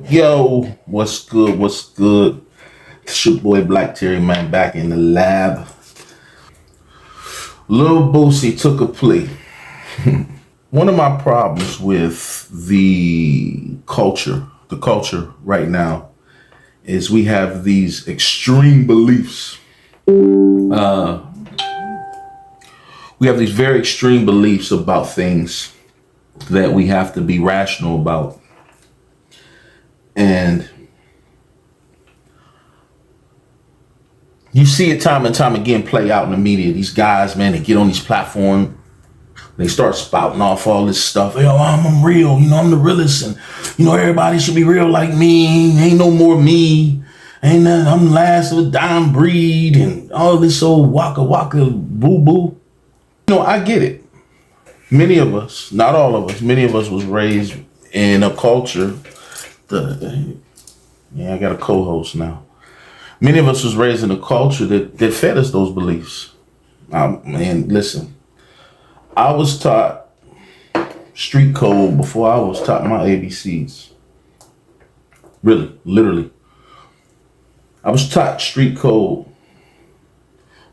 Yo, what's good? What's good? It's your boy Black Terry, man, back in the lab. Lil Boosie took a plea. One of my problems with the culture right now, is we have these extreme beliefs. We have these very extreme beliefs about things that we have to be rational about. And you see it time and time again play out in the media. These guys, man, they get on these platforms, they start spouting off all this stuff. Yo, I'm real, I'm the realest, and everybody should be real like me. Ain't no more me. Ain't nothing. I'm the last of a dying breed, and all this old waka waka boo boo. I get it. Many of us, not all of us, many of us was raised in a culture. I got a co-host now. Many of us was raised in a culture that fed us those beliefs. Man, listen, I was taught street code before I was taught my ABCs. Really, literally. I was taught street code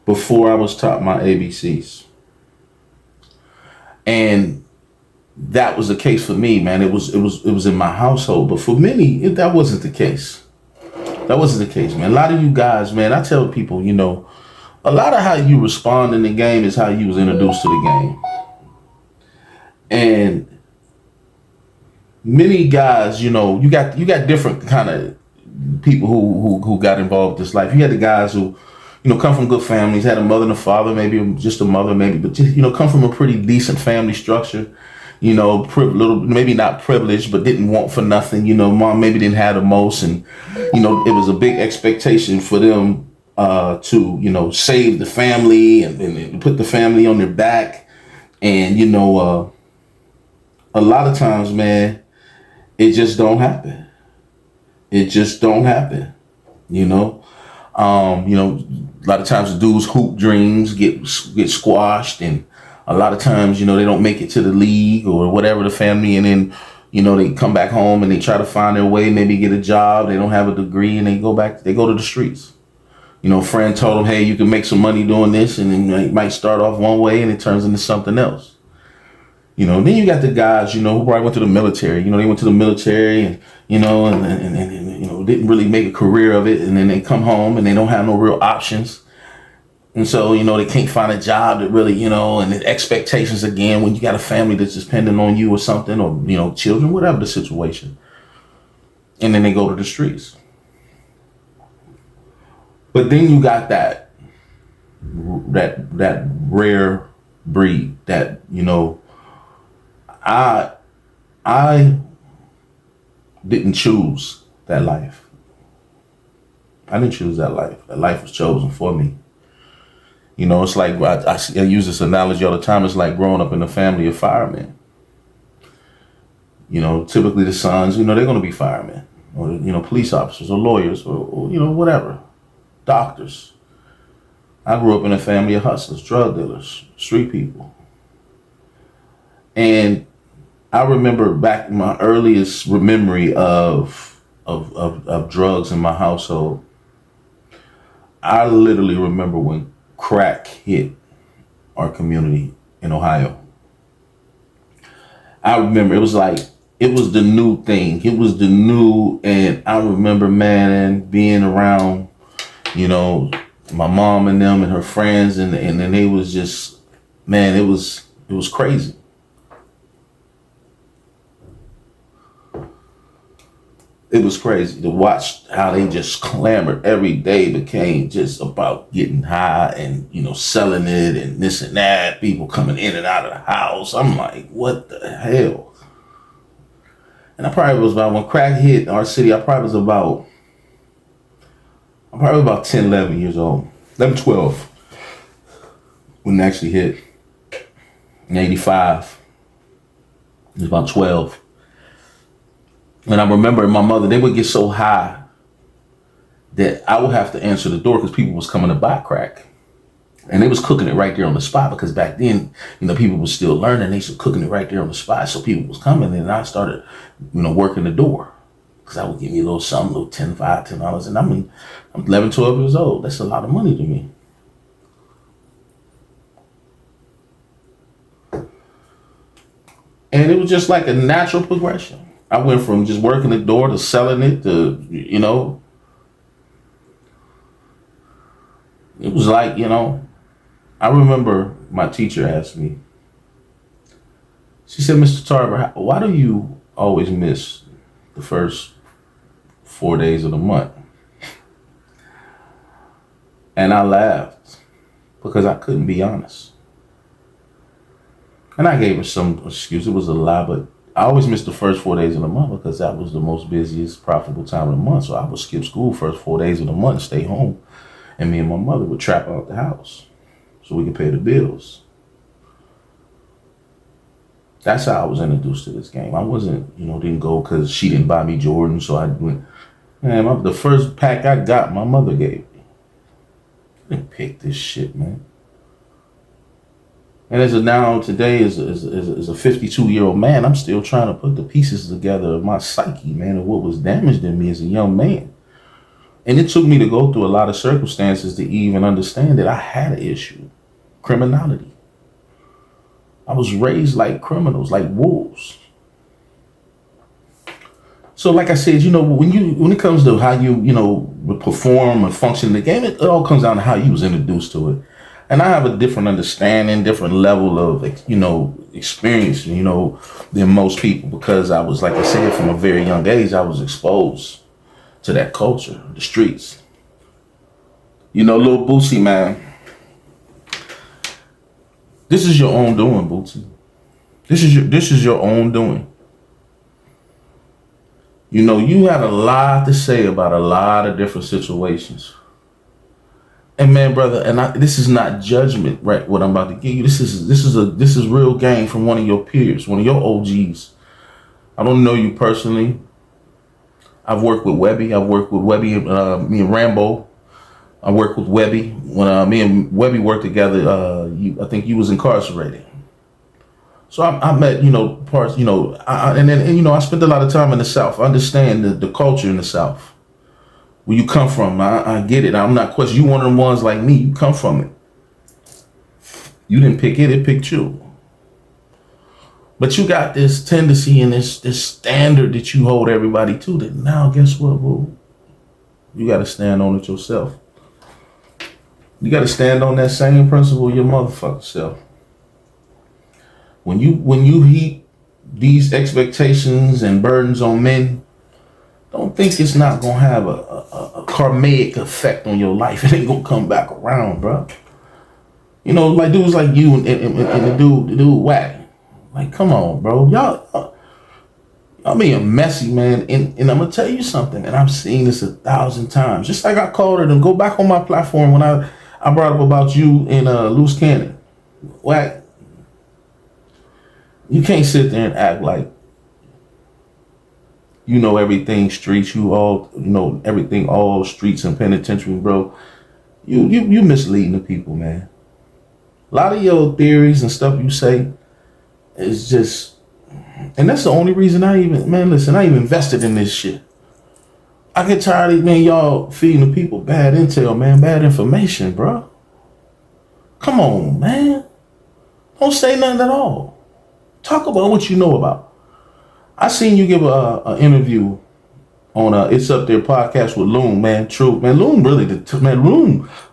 before I was taught my ABCs. And that was the case for me, man. It was in my household, but for many, that wasn't the case. That wasn't the case, man. A lot of you guys, man, I tell people, a lot of how you respond in the game is how you was introduced to the game. And many guys, you got different kind of people who got involved in this life. You had the guys who, come from good families, had a mother and a father, maybe just a mother, maybe, but just, come from a pretty decent family structure. Little, maybe not privileged, but didn't want for nothing. Mom maybe didn't have the most, and it was a big expectation for them to save the family and put the family on their back. And a lot of times, man, it just don't happen. It just don't happen. A lot of times the dudes' hoop dreams get squashed, and a lot of times, they don't make it to the league or whatever the family, and then, they come back home and they try to find their way, maybe get a job. They don't have a degree, and they go to the streets. A friend told them, hey, you can make some money doing this, and then it might start off one way and it turns into something else. Then you got the guys, who probably went to the military. They went to the military and, didn't really make a career of it. And then they come home and they don't have no real options. And so, they can't find a job that really, and the expectations again, when you got a family that's depending on you or something, or, children, whatever the situation. And then they go to the streets. But then you got that rare breed that, I didn't choose that life. I didn't choose that life. That life was chosen for me. It's like, I use this analogy all the time. It's like growing up in a family of firemen. Typically the sons, they're going to be firemen, or, police officers or lawyers or whatever, doctors. I grew up in a family of hustlers, drug dealers, street people. And I remember back in my earliest memory of drugs in my household. I literally remember when crack hit our community in Ohio. I remember it was the new thing. It was the new, and I remember, man, being around, my mom and them and her friends, and they was just, man, it was crazy. It was crazy to watch how they just clamored every day, became just about getting high and, selling it and this and that, people coming in and out of the house. I'm like, what the hell? And I probably was about, when crack hit our city, I probably was about 10, 11 years old. 11, 12. When it actually hit. In 85. It was about 12. And I remember my mother, they would get so high that I would have to answer the door because people was coming to buy crack. And they was cooking it right there on the spot, because back then, people was still learning. They was cooking it right there on the spot. So people was coming, and I started, working the door. Because I would give me a little something, a little $10, and I'm 11, 12 years old. That's a lot of money to me. And it was just like a natural progression. I went from just working the door to selling it to, it was like, I remember my teacher asked me, she said, Mr. Tarver, why do you always miss the first 4 days of the month? And I laughed because I couldn't be honest. And I gave her some excuse. It was a lie, but I always missed the first 4 days of the month because that was the most busiest, profitable time of the month. So I would skip school first 4 days of the month, stay home, and me and my mother would trap out the house so we could pay the bills. That's how I was introduced to this game. I wasn't, didn't go because she didn't buy me Jordan, so I went. Man, the first pack I got, my mother gave me. I didn't pick this shit, man. And as of now, today, as a 52-year-old man, I'm still trying to put the pieces together of my psyche, man, of what was damaged in me as a young man. And it took me to go through a lot of circumstances to even understand that I had an issue. Criminality. I was raised like criminals, like wolves. So like I said, when it comes to how you perform and function in the game, it all comes down to how you was introduced to it. And I have a different understanding, different level of, experience, than most people, because I was, like I said, from a very young age, I was exposed to that culture, the streets. Little Boosie, man. This is your own doing, Boosie. This is your own doing. You had a lot to say about a lot of different situations. And man, brother, and this is not judgment, right? What I'm about to give you, this is real game from one of your peers, one of your OGs. I don't know you personally. I've worked with Webby. I've worked with Webby, me and Rambo. I worked with Webby when me and Webby worked together. I think you was incarcerated. So I met, parts, I spent a lot of time in the South. I understand the culture in the South. Where you come from, I get it. I'm not questioning. You one of them ones like me. You come from it. You didn't pick it. It picked you. But you got this tendency and this standard that you hold everybody to. That now, guess what, boo? You got to stand on it yourself. You got to stand on that same principle your motherfucking self. When you heap these expectations and burdens on men, don't think it's not gonna have a karmic effect on your life. It ain't gonna come back around, bro. Like dudes like you and the dude Wack. Like, come on, bro. Y'all being messy, man. And I'm gonna tell you something, and I've seen this 1,000 times. Just like I called it, and go back on my platform when I brought up about you in Loose Cannon. Wack, you can't sit there and act like everything streets, everything, all streets and penitentiary, bro. You misleading the people, man. A lot of your theories and stuff you say is just, and that's the only reason I even invested in this shit. I get tired of, y'all feeding the people bad intel, man, bad information, bro. Come on, man. Don't say nothing at all. Talk about what you know about. I seen you give an interview on It's Up There podcast with Loon, man. True, man. Loon really,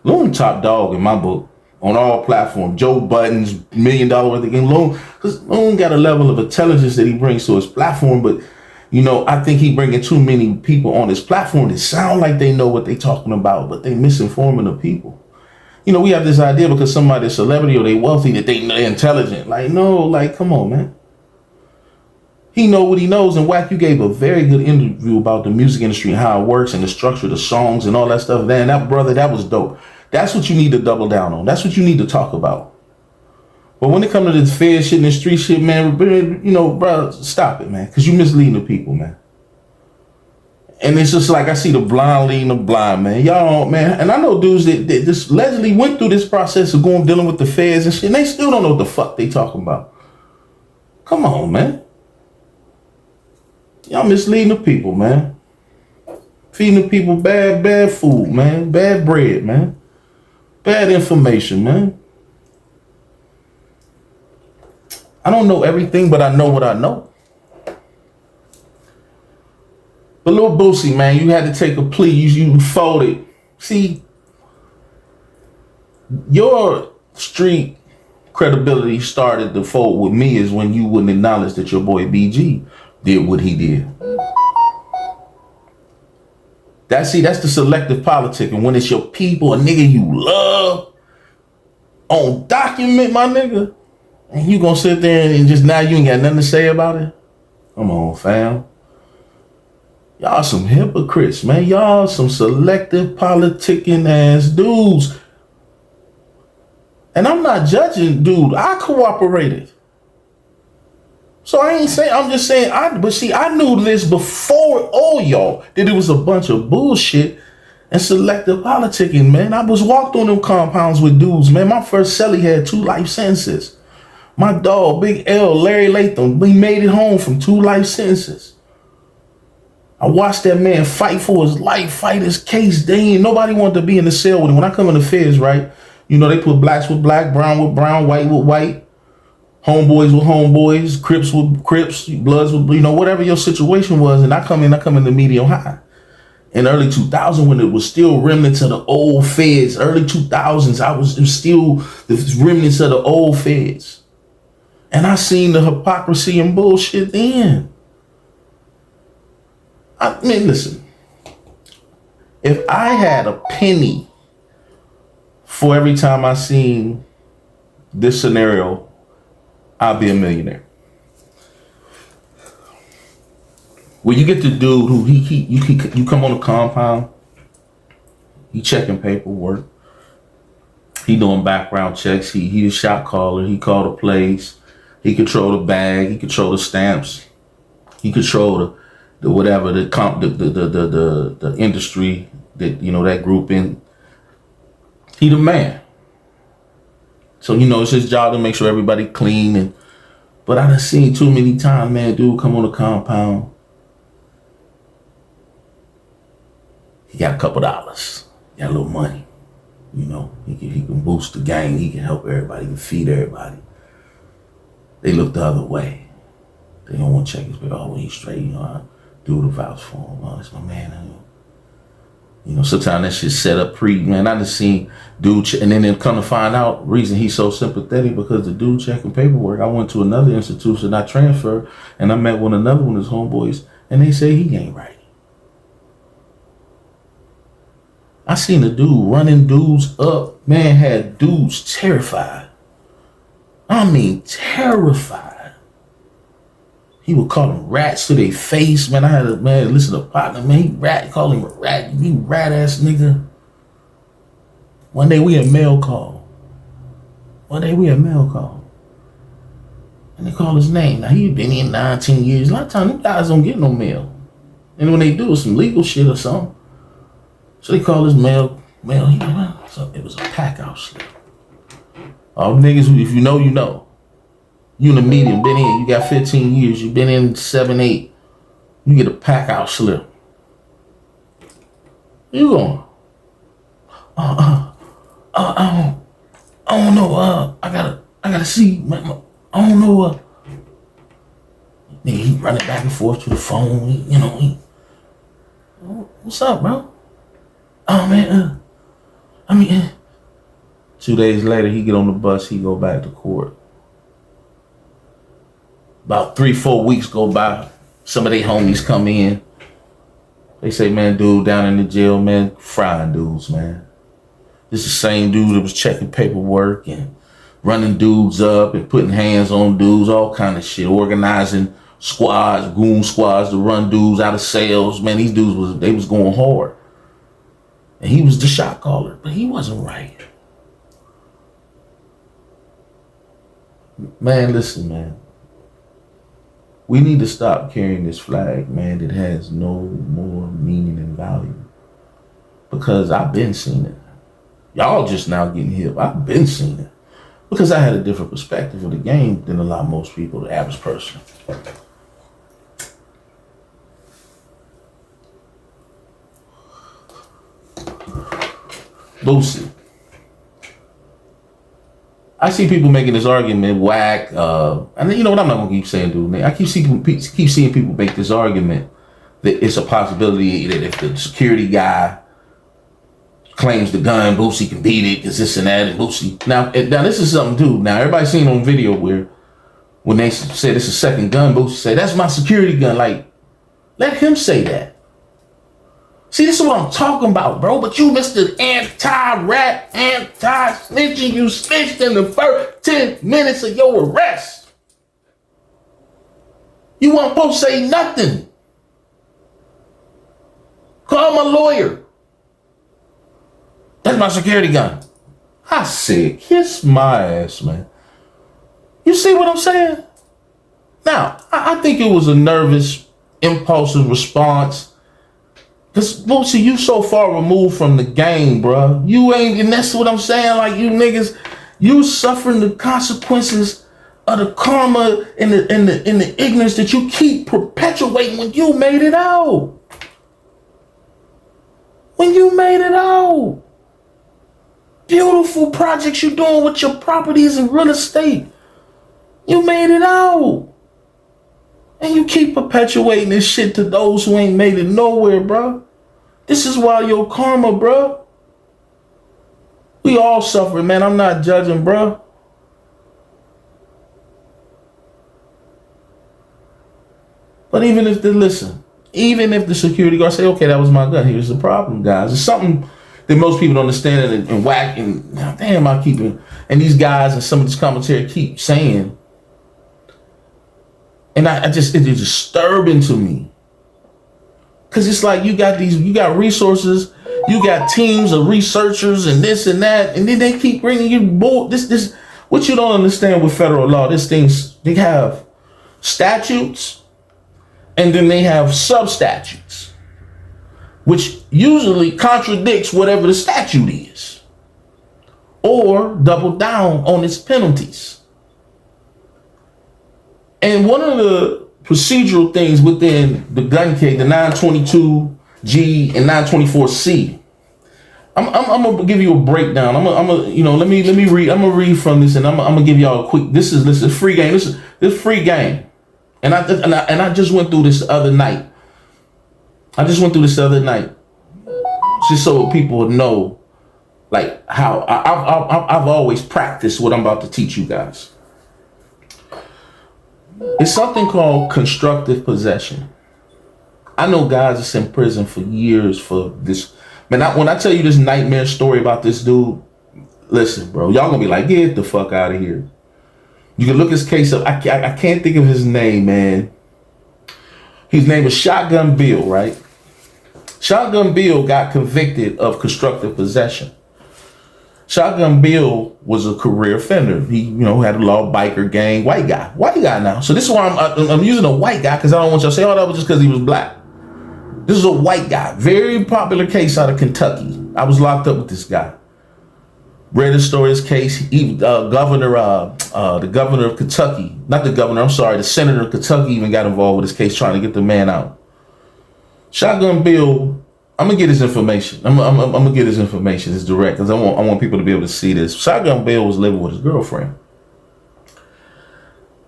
Loon top dog in my book on all platforms. Joe Budden's $1 million worth of game. Loon got a level of intelligence that he brings to his platform, but I think he bringing too many people on his platform that sound like they know what they talking about, but they misinforming the people. We have this idea because somebody's a celebrity or they wealthy that they're intelligent. Like, no, like, come on, man. He know what he knows, and Wack, you gave a very good interview about the music industry and how it works and the structure of the songs and all that stuff. Man, that was dope. That's what you need to double down on. That's what you need to talk about. But when it comes to this fair shit and the street shit, man, bro, stop it, man, because you misleading the people, man. And it's just like I see the blind leading the blind, man. Y'all, man, and I know dudes that just allegedly went through this process of dealing with the feds and shit, and they still don't know what the fuck they talking about. Come on, man. Y'all misleading the people, man. feeding the people bad food, man. Bad bread, man. Bad information, man. I don't know everything, but I know what I know. But little Boosie, man, you had to take a plea. You folded. See, your street credibility started to fold with me is when you wouldn't acknowledge that your boy BG did what he did. That's the selective politic. And when it's your people, a nigga you love, on document, my nigga, and you gonna sit there and just now you ain't got nothing to say about it? Come on, fam. Y'all some hypocrites, man. Y'all some selective politicking ass dudes. And I'm not judging, dude. I cooperated. So I ain't saying, I'm just saying, I knew this before all y'all, that it was a bunch of bullshit and selective politicking, man. I was walked on them compounds with dudes, man. My first celly had 2 life sentences. My dog, Big L, Larry Latham, he made it home from 2 life sentences. I watched that man fight for his life, fight his case. Nobody wanted to be in the cell with him. When I come in the feds, right? You know, they put blacks with black, brown with brown, white with white, homeboys with homeboys, Crips with Crips, Bloods with, you know, whatever your situation was. And I come in the medium high. In early 2000, when it was still remnants of the old feds, early 2000s, it was still the remnants of the old feds. And I seen the hypocrisy and bullshit then. I mean, listen, if I had a penny for every time I seen this scenario, I'll be a millionaire. When you get the dude who you come on the compound, he checking paperwork, he doing background checks, he a shot caller, he called the plays, he control the bag, he control the stamps, he control the whatever the industry that, you know, that group in. He the man. So, you know, it's his job to make sure everybody clean. But I done seen too many times, man, dude come on the compound. He got a couple dollars. He got a little money. You know, he can boost the gang. He can help everybody. He can feed everybody. They look the other way. They don't want to check his bill. Oh, he's straight. You know, I do the vouch for him. Oh, that's my man. You know, sometimes that shit set up man. I just seen dude, and then come to find out, reason he's so sympathetic because the dude checking paperwork. I went to another institution, I transferred, and I met with another one of his homeboys, and they say he ain't right. I seen a dude running dudes up, man, had dudes terrified. I mean, terrified. He would call them rats to their face, man. I had a man listen to a partner, man. Call him a rat. You rat ass nigga. One day we had mail call. And they call his name. Now he been in 19 years. A lot of times them guys don't get no mail. And when they do, it's some legal shit or something. So they call his mail. So it was a pack out slip. All niggas, if you know, you know. You in the medium, been in, you got 15 years, you been in 7, 8. You get a pack out slip. You going? I don't know. I gotta see. I don't know. Nigga, he running back and forth to the phone. What's up, bro? Oh man. 2 days later, he get on the bus. He go back to court. About 3-4 weeks go by. Some of their homies come in. They say, man, dude down in the jail, man, frying dudes, man. This is the same dude that was checking paperwork and running dudes up and putting hands on dudes, all kind of shit, organizing squads, goon squads to run dudes out of cells. Man, these dudes was going hard. And he was the shot caller, but he wasn't right. Man, listen, man. We need to stop carrying this flag, man, that has no more meaning and value. Because I've been seeing it. Y'all just now getting hip. I've been seeing it. Because I had a different perspective of the game than most people, the average person. Boosie. I see people making this argument, whack, and you know what, I'm not gonna keep saying, dude. I keep seeing people make this argument that it's a possibility that if the security guy claims the gun, Boosie can beat it, because this and that, and Boosie. Now this is something too. Now everybody's seen on video where when they said it's a second gun, Boosie say, that's my security gun. Like, let him say that. See, this is what I'm talking about, bro. But you, Mr. Anti-Rat, anti-snitching, you snitched in the first 10 minutes of your arrest. You weren't supposed to say nothing. Call my lawyer. That's my security gun. I said, kiss my ass, man. You see what I'm saying? Now, I think it was a nervous, impulsive response. Cause Boosie, you so far removed from the game, bro. You ain't, and that's what I'm saying. Like, you niggas, you suffering the consequences of the karma and the ignorance that you keep perpetuating when you made it out. When you made it out. Beautiful projects you're doing with your properties and real estate. You made it out. And you keep perpetuating this shit to those who ain't made it nowhere, bro. This is why your karma, bro. We all suffer, man. I'm not judging, bro. But even if the security guard say, okay, that was my gun. Here's the problem, guys. It's something that most people don't understand and whack. And damn, I keep it. And these guys and some of this commentary keep saying, and it's disturbing to me. Cause it's like you got resources, you got teams of researchers and this and that, and then they keep bringing you more. This what you don't understand with federal law. They have statutes, and then they have sub-statutes, which usually contradicts whatever the statute is, or double down on its penalties. And one of the procedural things within the gun case, the 922G and 924C, I'm gonna give you a breakdown. Let me read. I'm gonna read from this, and I'm gonna give y'all a quick. This is free game. This is free game, and I just went through this the other night. Just so people would know, like how I've always practiced what I'm about to teach you guys. It's something called constructive possession. I know guys that's in prison for years for this. Man, when I tell you this nightmare story about this dude, listen, bro, y'all gonna be like, get the fuck out of here. You can look his case up. I can't think of his name, man. His name was Shotgun Bill, right? Shotgun Bill got convicted of constructive possession. Shotgun Bill was a career offender. He, had a law biker gang, white guy now. So this is why I'm using a white guy, because I don't want y'all to say, oh, that was just because he was black. This is a white guy, very popular case out of Kentucky. I was locked up with this guy. Read his story, his case. The governor of Kentucky, the senator of Kentucky even got involved with this case, trying to get the man out. Shotgun Bill. I'm gonna get his information. I'm gonna get his information. It's direct, because I want people to be able to see this. Shotgun Bill was living with his girlfriend.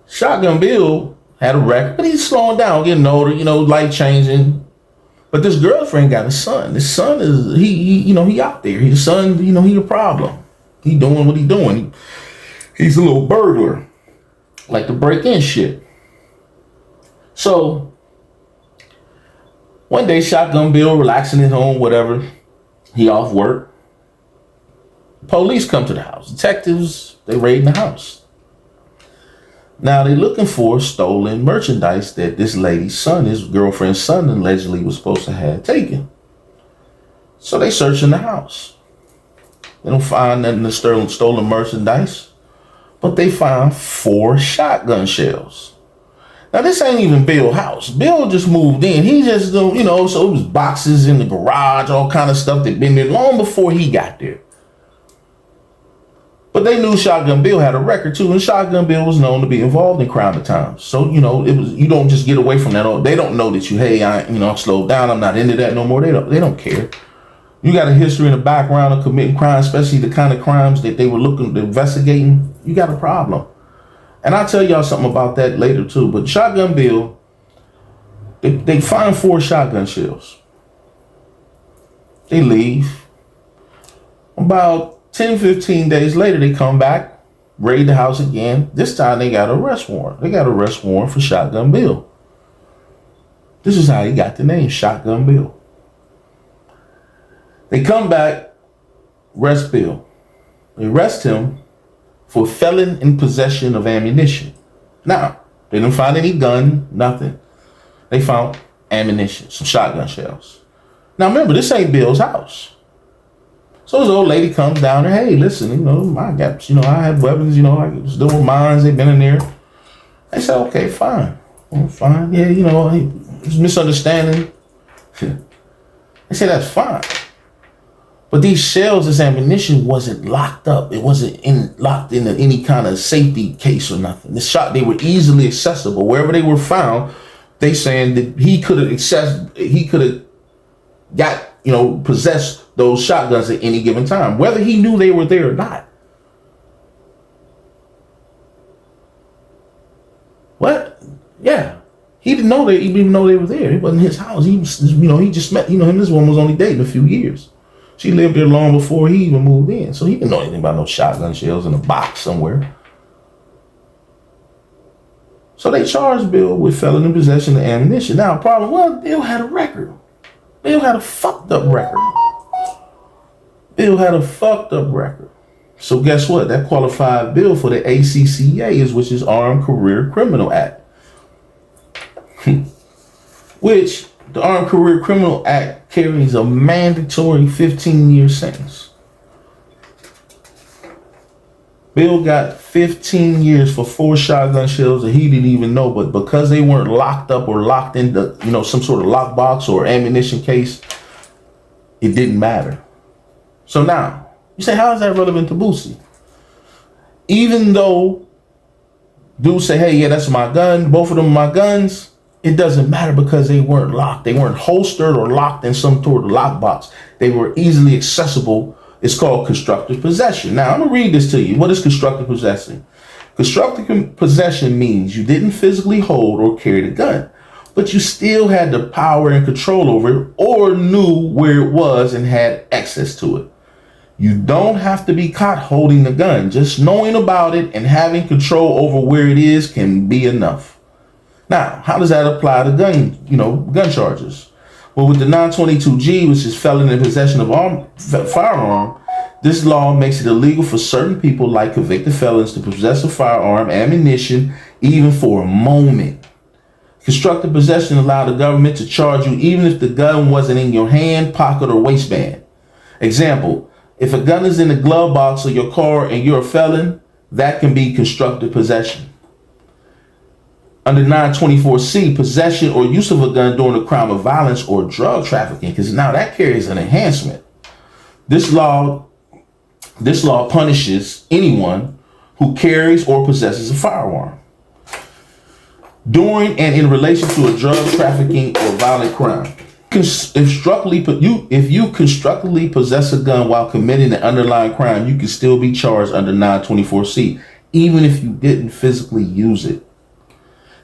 Shotgun Bill had a record, but he's slowing down, getting older. Life changing. But this girlfriend got a son. This son is he out there. His son, he a problem. He doing what he doing. He's a little burglar, like to break in shit. So. One day, Shotgun Bill relaxing at home, whatever. He off work. Police come to the house. Detectives, they raiding the house. Now they looking for stolen merchandise that this lady's son, his girlfriend's son, allegedly was supposed to have taken. So they searching the house. They don't find nothing of stolen merchandise, but they find 4 shotgun shells. Now, this ain't even Bill's house. Bill just moved in. He just, so it was boxes in the garage, all kind of stuff that been there long before he got there. But they knew Shotgun Bill had a record too, and Shotgun Bill was known to be involved in crime at times. So, you don't just get away from that. They don't know that I'm slowed down. I'm not into that no more. They don't care. you got a history and a background of committing crimes, especially the kind of crimes that they were looking investigating, you got a problem. And I'll tell y'all something about that later too. But Shotgun Bill, they find 4 shotgun shells. They leave. About 10, 15 days later, they come back, raid the house again. This time they got an arrest warrant. They got an arrest warrant for Shotgun Bill. This is how he got the name, Shotgun Bill. They come back, arrest Bill. They arrest him for felon in possession of ammunition. Now, they didn't find any gun, nothing. They found ammunition, some shotgun shells. Now remember, this ain't Bill's house. So this old lady comes down and, hey, listen, I got, I have weapons, I was doing mines, they've been in there. They said, okay, fine. Well, fine. Yeah, it's misunderstanding. They said, that's fine. But these shells, this ammunition wasn't locked up. It wasn't locked in any kind of safety case or nothing. They were easily accessible. Wherever they were found, they saying that he could have got, possessed those shotguns at any given time, whether he knew they were there or not. What? Yeah. He didn't even know they were there. It wasn't his house. He just met, him and this woman was only dating a few years. She lived there long before he even moved in. So he didn't know anything about no shotgun shells in a box somewhere. So they charged Bill with felon in possession of ammunition. Now, the problem was, Bill had a record. Bill had a fucked up record. So guess what? That qualified Bill for the ACCA, which is Armed Career Criminal Act. Which the Armed Career Criminal Act carries a mandatory 15-year sentence. Bill got 15 years for 4 shotgun shells that he didn't even know, but because they weren't locked up or locked into, some sort of lockbox or ammunition case, it didn't matter. So now, you say, how is that relevant to Boosie? Even though dudes say, hey, yeah, that's my gun, both of them are my guns, it doesn't matter because they weren't locked. They weren't holstered or locked in some sort of lockbox. They were easily accessible. It's called constructive possession. Now, I'm going to read this to you. What is constructive possession? Constructive possession means you didn't physically hold or carry the gun, but you still had the power and control over it or knew where it was and had access to it. You don't have to be caught holding the gun. Just knowing about it and having control over where it is can be enough. Now, how does that apply to gun charges? Well, with the 922G, which is felon in possession of firearm, this law makes it illegal for certain people like convicted felons to possess a firearm, ammunition, even for a moment. Constructive possession allowed the government to charge you even if the gun wasn't in your hand, pocket, or waistband. Example, if a gun is in the glove box of your car and you're a felon, that can be constructive possession. Under 924C, possession or use of a gun during a crime of violence or drug trafficking, because now that carries an enhancement. This law punishes anyone who carries or possesses a firearm during and in relation to a drug trafficking or violent crime. If you constructively possess a gun while committing an underlying crime, you can still be charged under 924C, even if you didn't physically use it.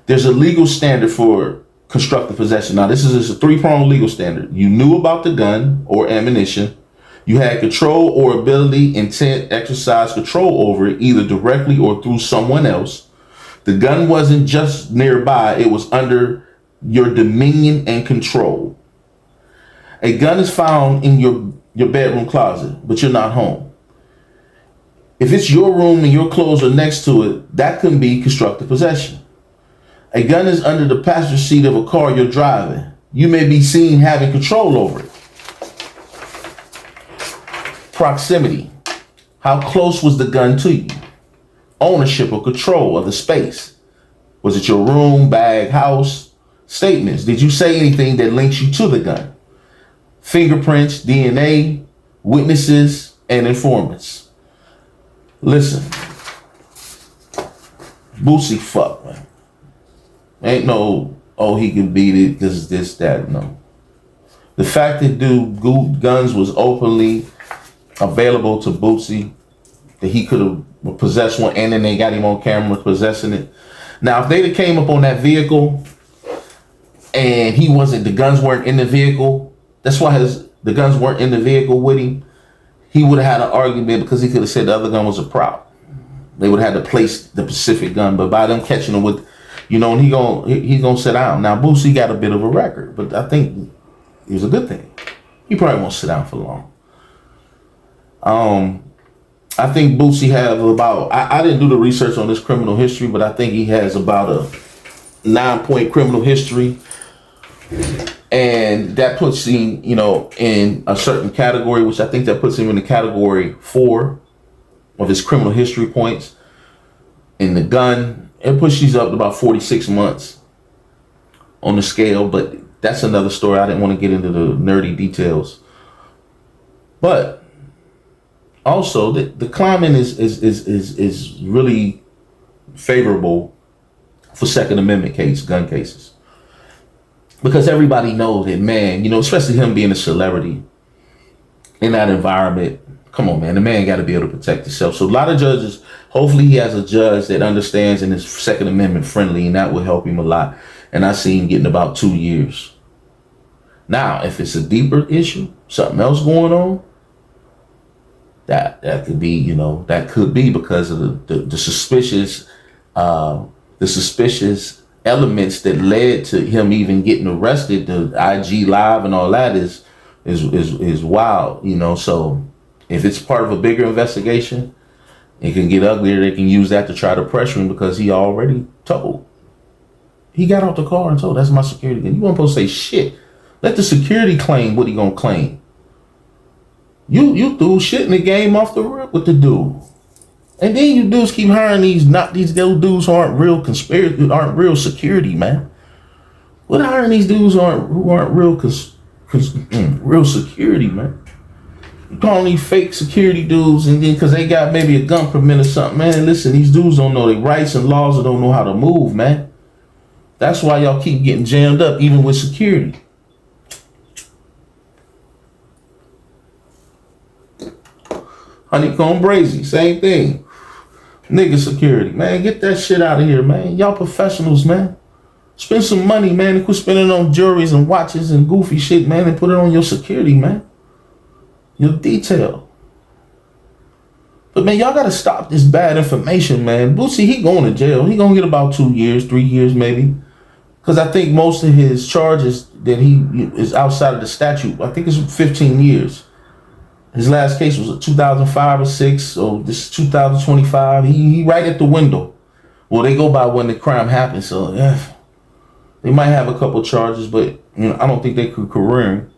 There's a legal standard for constructive possession. Now, this is a 3-pronged legal standard. You knew about the gun or ammunition. You had control or ability, intent, exercise control over it, either directly or through someone else. The gun wasn't just nearby. It was under your dominion and control. A gun is found in your bedroom closet, but you're not home. If it's your room and your clothes are next to it, that can be constructive possession. A gun is under the passenger seat of a car you're driving. You may be seen having control over it. Proximity. How close was the gun to you? Ownership or control of the space. Was it your room, bag, house? Statements. Did you say anything that links you to the gun? Fingerprints, DNA, witnesses, and informants. Listen. Boosie fuck, man. Ain't no, oh, he can beat it because this, that, no. The fact that guns was openly available to Boosie, that he could have possessed one, and then they got him on camera possessing it. Now, if they'd have came up on that vehicle and the guns weren't in the vehicle, that's why the guns weren't in the vehicle with him, he would have had an argument because he could have said the other gun was a prop. They would have had to place the specific gun, but by them catching him with, and he's gonna sit down. Now, Boosie got a bit of a record, but I think it was a good thing. He probably won't sit down for long. I think Boosie have about, I didn't do the research on his criminal history, but I think he has about a 9-point criminal history. And that puts him, in a certain category, which I think that puts him in the category 4 of his criminal history points. In the gun, it pushes up to about 46 months on the scale, but that's another story. I didn't want to get into the nerdy details. But also, the climate is really favorable for Second Amendment gun cases. Because everybody knows that, man, especially him being a celebrity in that environment, come on, man, the man got to be able to protect himself. So a lot of judges, hopefully he has a judge that understands and is Second Amendment friendly, and that will help him a lot. And I see him getting about 2 years. Now, if it's a deeper issue, something else going on, that could be, that could be because of the suspicious elements that led to him even getting arrested. The IG live and all that is wild, So if it's part of a bigger investigation, it can get uglier. They can use that to try to pressure him because he already told. He got out the car and told, that's my security guard. You weren't supposed to say shit. Let the security claim what he gonna claim. You threw shit in the game off the rip with the dude. And then you dudes keep hiring these dudes who aren't real aren't real security, man. What hiring these dudes who aren't real real security, man? You calling these fake security dudes, and then because they got maybe a gun permit or something, man. Listen, these dudes don't know their rights and laws and don't know how to move, man. That's why y'all keep getting jammed up, even with security. Honeycomb Brazy, same thing. Nigga security, man, get that shit out of here, man. Y'all professionals, man. Spend some money, man, and quit spending on jewelries and watches and goofy shit, man, and put it on your security, man. Your detail. But, man, y'all gotta stop this bad information, man. Boosie, he going to jail. He gonna get about 2 years, 3 years, maybe. Because I think most of his charges that he is outside of the statute, I think it's 15 years. His last case was 2005 or 6, so this is 2025. He right at the window. Well, they go by when the crime happened, so yeah, they might have a couple charges, but I don't think they could career him.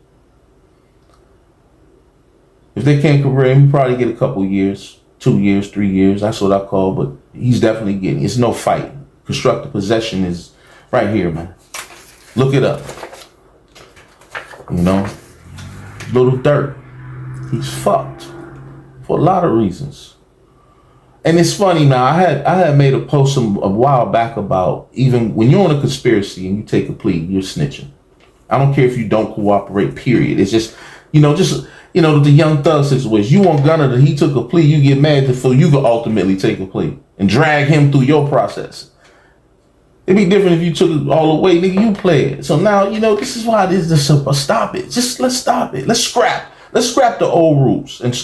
If they can't career him, he probably get a couple years, 2 years, 3 years. That's what I call, but he's definitely getting. It's no fight. Constructive possession is right here, man. Look it up. Little dirt. He's fucked for a lot of reasons. And it's funny now, I had made a post a while back about even when you're on a conspiracy and you take a plea, you're snitching. I don't care if you don't cooperate, period. It's just, the Young Thug situation. You want Gunner that he took a plea, you get mad so you could ultimately take a plea and drag him through your process. It'd be different if you took it all the way, nigga, you play it. So now, this is why this is stop it. Let's stop it. Let's scrap the old rules. And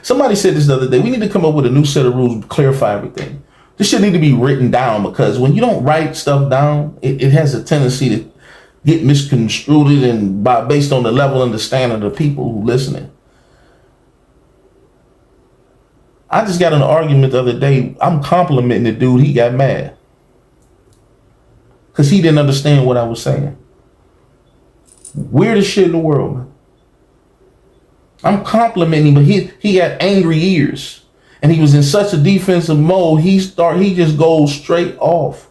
somebody said this the other day, we need to come up with a new set of rules to clarify everything. This shit need to be written down because when you don't write stuff down, it has a tendency to get misconstrued and based on the level of understanding of the people who listening. I just got in an argument the other day. I'm complimenting the dude, he got mad. Because he didn't understand what I was saying. Weirdest shit in the world, man. I'm complimenting him, but he had angry ears. And he was in such a defensive mode, he just goes straight off.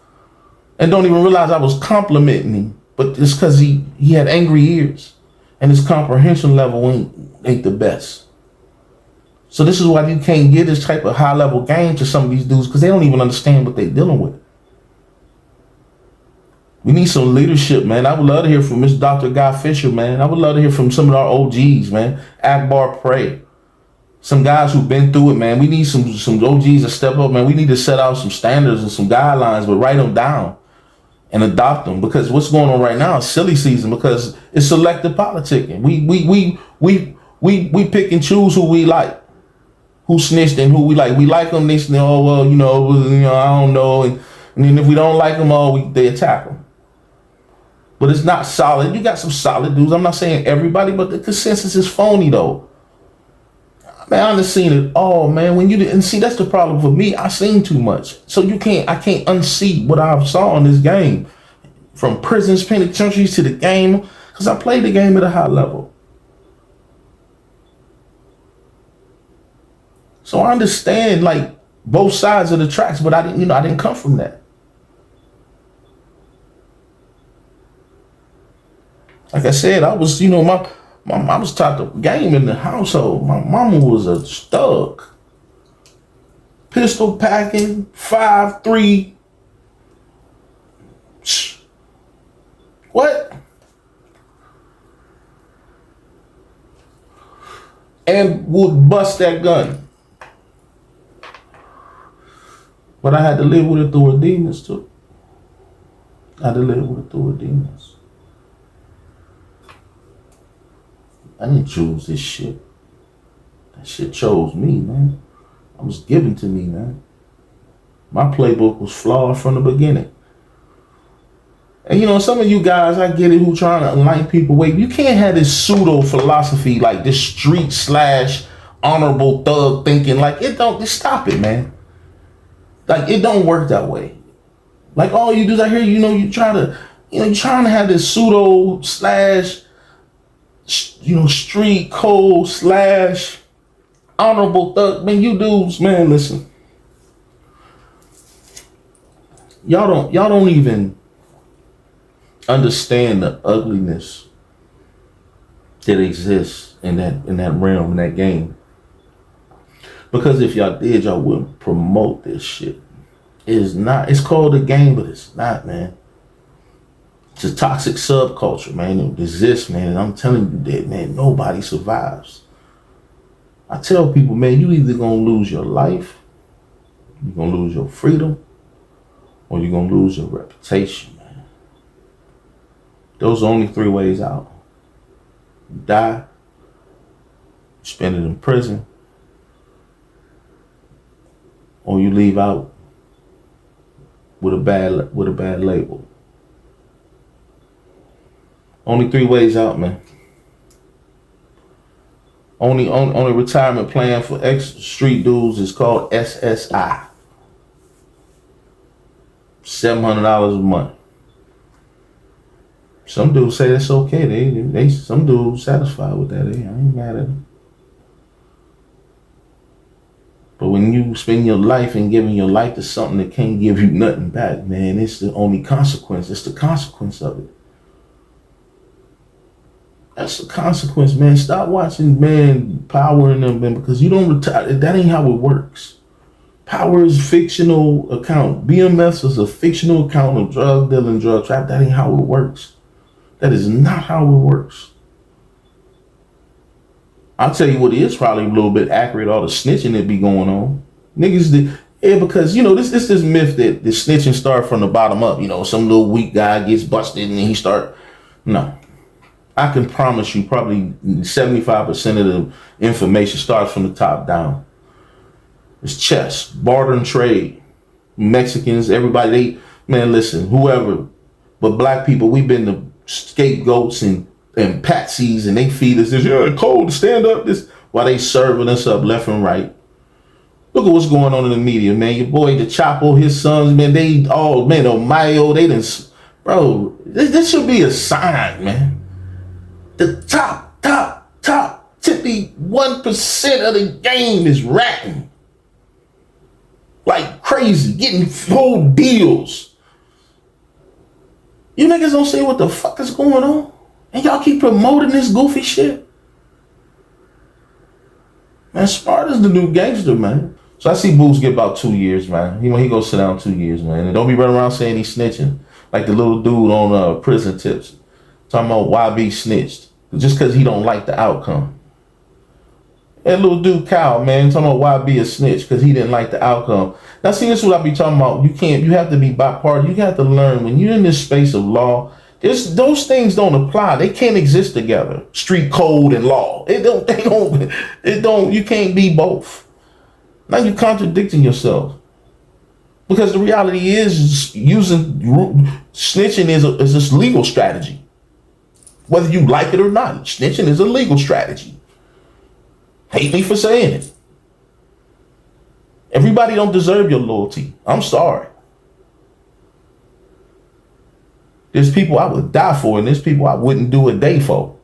And don't even realize I was complimenting him. But it's because he had angry ears. And his comprehension level ain't the best. So this is why you can't get this type of high level game to some of these dudes, because they don't even understand what they're dealing with. We need some leadership, man. I would love to hear from Mr. Dr. Guy Fisher, man. I would love to hear from some of our OGs, man. Akbar Prey. Some guys who've been through it, man. We need some OGs to step up, man. We need to set out some standards and some guidelines, but write them down and adopt them. Because what's going on right now is silly season because it's selective politicking. We pick and choose who we like. Who snitched and who we like. We like them, they snitch, oh, well, I don't know. And then if we don't like them, they attack them. But it's not solid. You got some solid dudes. I'm not saying everybody, but the consensus is phony, though. Man, I've seen it all, man. When you didn't see, that's the problem for me. I seen too much. So I can't unsee what I saw in this game. From prisons, penitentiaries to the game. Because I played the game at a high level. So I understand like both sides of the tracks, but I didn't come from that. Like I said, I was, I was taught the game in the household. My mama was a thug. Pistol packing, 5'3". What? And would bust that gun. But I had to live with it through her demons too. I had to live with it through her demons. I didn't choose this shit. That shit chose me, man. It was given to me, man. My playbook was flawed from the beginning. And some of you guys, I get it, who trying to enlighten people. Wait, you can't have this pseudo philosophy, like this street / honorable thug thinking. Like just stop it, man. Like it don't work that way. Like all you do is I hear you trying to have this pseudo / street code / honorable thug. Man, you dudes, man, listen. Y'all don't even understand the ugliness that exists in that realm, in that game. Because if y'all did, y'all wouldn't promote this shit. It's called a game, but it's not, man. It's a toxic subculture, man. It exists, man. And I'm telling you that, man, nobody survives. I tell people, man, you either gonna lose your life, you're gonna lose your freedom, or you're gonna lose your reputation, man. Those are only 3 ways out. You die, you spend it in prison, or you leave out with a bad label. Only 3 ways out, man. Only retirement plan for ex-street dudes is called SSI. $700 a month. Some dudes say that's okay. Some dudes satisfied with that. I ain't mad at them. But when you spend your life and giving your life to something that can't give you nothing back, man, it's the only consequence. It's the consequence of it. That's the consequence, man. Stop watching, man, Power in them, man, because you don't retire. That ain't how it works. Power is fictional account. BMS is a fictional account of drug dealing, drug trap. That ain't how it works. That is not how it works. I'll tell you what is probably a little bit accurate, all the snitching that be going on. Niggas, because, this myth that the snitching start from the bottom up. Some little weak guy gets busted and then he start. No. I can promise you probably 75% of the information starts from the top down. It's chess, barter and trade. Mexicans, everybody, listen, whoever. But black people, we've been the scapegoats and patsies, and they feed us this, cold, stand up, this, while they serving us up left and right. Look at what's going on in the media, man. Your boy, the Chapo, his sons, man, Mayo, they didn't, bro, this should be a sign, man. The top tippy 1% of the game is ratting like crazy, getting whole deals. You niggas don't see what the fuck is going on, and y'all keep promoting this goofy shit. Man, smart is the new gangster, man. So I see Boots get about 2 years, man. He gonna sit down 2 years, man. And don't be running around saying he's snitching. Like the little dude on Prison Tips. Talking about YB snitched. Just because he don't like the outcome. That little dude Kyle, man, talking about YB a snitch because he didn't like the outcome. Now see, this is what I be talking about. You have to be bipartisan. You have to learn when you're in this space of law, those things don't apply. They can't exist together. Street code and law. You can't be both. Now you're contradicting yourself. Because the reality is snitching is a legal strategy. Whether you like it or not, snitching is a legal strategy. Hate me for saying it. Everybody don't deserve your loyalty. I'm sorry. There's people I would die for, and there's people I wouldn't do a day for.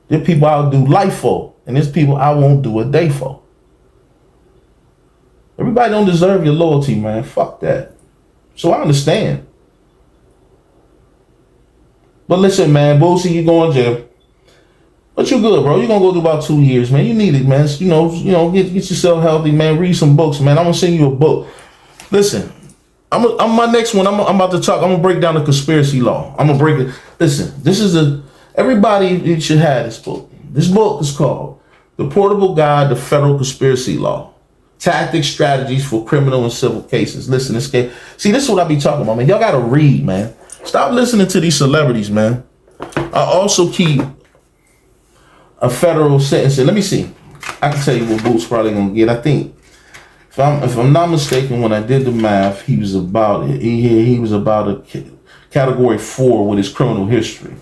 There's people I'll do life for, and there's people I won't do a day for. Everybody don't deserve your loyalty, man. Fuck that. So I understand. But listen, man, Boosie, you going to jail. But you good, bro. You're going to go through about 2 years, man. You need it, man. You know, get yourself healthy, man. Read some books, man. I'm going to send you a book. Listen, I'm my next one. I'm about to talk. I'm going to break down the conspiracy law. I'm going to break it. Listen, everybody should have this book. This book is called The Portable Guide to Federal Conspiracy Law. Tactics, strategies for criminal and civil cases. Listen, this is what I be talking about, man. Y'all got to read, man. Stop listening to these celebrities, man. I also keep a federal sentencing. Let me see. I can tell you what Boots probably gonna get. I think, if I'm not mistaken, when I did the math, he was about a category 4 with his criminal history.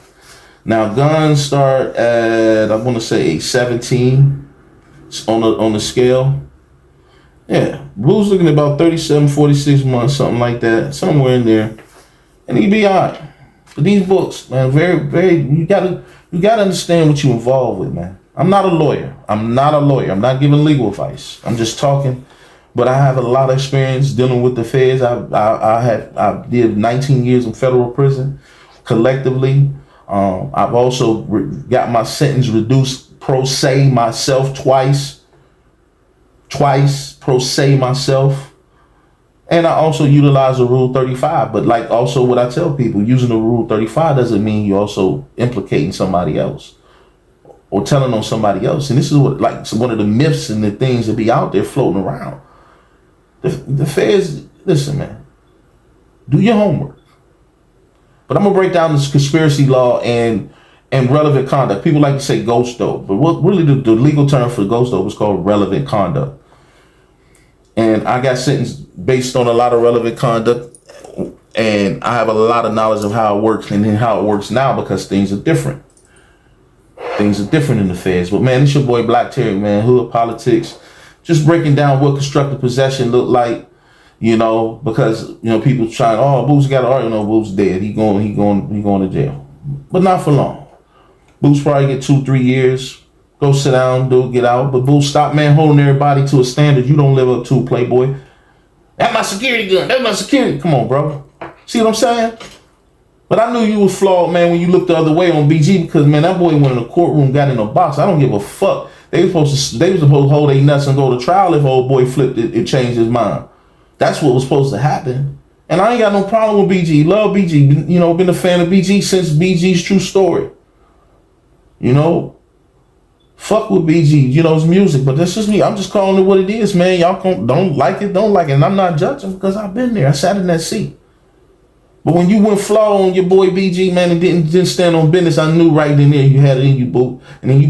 Now guns start at, I want to say 17 on the scale. Yeah, Boots looking at about 37, 46 months, something like that, somewhere in there, and he'd be all right. But these books, man, very, you gotta understand what you're involved with, man. I'm not a lawyer. I'm not giving legal advice. I'm just talking. But I have a lot of experience dealing with the feds. I did 19 years in federal prison collectively. I've also got my sentence reduced pro se myself twice pro se myself. And I also utilize the Rule 35. But like also what I tell people, using the Rule 35 doesn't mean you're also implicating somebody else or telling on somebody else. And this is what, like, one of the myths and the things that be out there floating around. The feds, listen, man, do your homework. But I'm going to break down this conspiracy law and relevant conduct. People like to say ghost dope, but what really the legal term for ghost dope is called relevant conduct. And I got sentenced based on a lot of relevant conduct, and I have a lot of knowledge of how it works and how it works now because things are different. Things are different in the feds. But man, it's your boy Black Terry, man, Hood Politics. Just breaking down what constructive possession look like, you know, because, you know, people trying, oh, Boots got an argument, no, Boots dead. He going to jail. But not for long. Boots probably get 2-3 years. Go sit down, get out. But Boots, stop, man, holding everybody to a standard you don't live up to, Playboy. That's my security gun. That's my security. Come on, bro. See what I'm saying? But I knew you was flawed, man, when you looked the other way on BG because, man, that boy went in the courtroom, got in a box. I don't give a fuck. They was supposed to hold their nuts and go to trial if old boy flipped it changed his mind. That's what was supposed to happen. And I ain't got no problem with BG. Love BG. You know, been a fan of BG since BG's True Story. You know, fuck with BG, you know, it's music, but that's just me. I'm just calling it what it is, man. Y'all don't like it. And I'm not judging because I've been there. I sat in that seat. But when you went flaw on your boy BG, man, and didn't stand on business, I knew right in there you had it in you, boo. And then you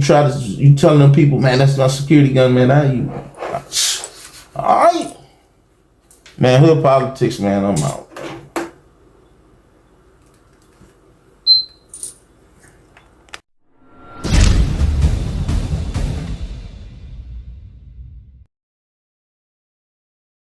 telling them people, man, that's my security gun, man. All right. Man, Hood Politics, man, I'm out.